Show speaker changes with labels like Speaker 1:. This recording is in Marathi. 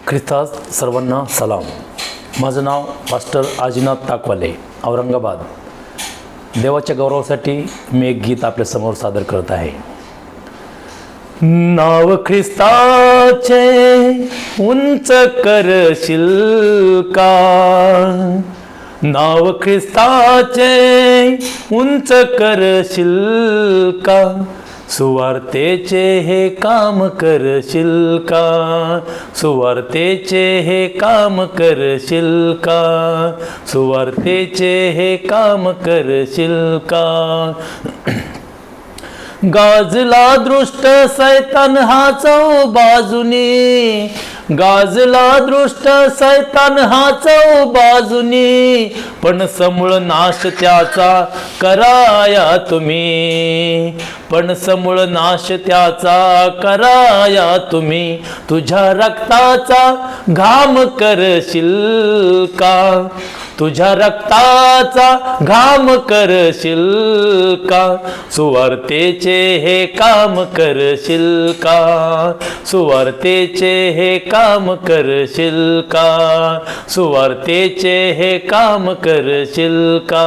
Speaker 1: ख्रिस्तात सर्वांना सलाम. माझं नाव पास्टर आजीनाथ ताकवाले, औरंगाबाद. देवाच्या गौरवासाठी मी एक गीत आपल्यासमोर सादर करत आहे. नाव ख्रिस्ताचे उंच करशील का, नाव ख्रिस्ताचे उंच करशील का, सुवार्तेचे हे काम करशील का, सुवार्तेचे हे काम करशील का, सुवार्तेचे हे काम करशील का. गाजला दृष्ट सैतान हा चौ बाजूनी, गाजला दृष्ट सैतान हा चौ बाजूनी, पण समूळ नाश त्याचा कराया तुम्ही, पण समूळ नाश त्याचा कराया तुम्ही. तुझ्या रक्ताचा घाम करशील का, तुझ्या रक्ताचा घाम करशील का, सुवार्तेचे हे काम करशील का, सुवार्तेचे हे काम करशील का, सुवार्तेचे हे काम करशील का.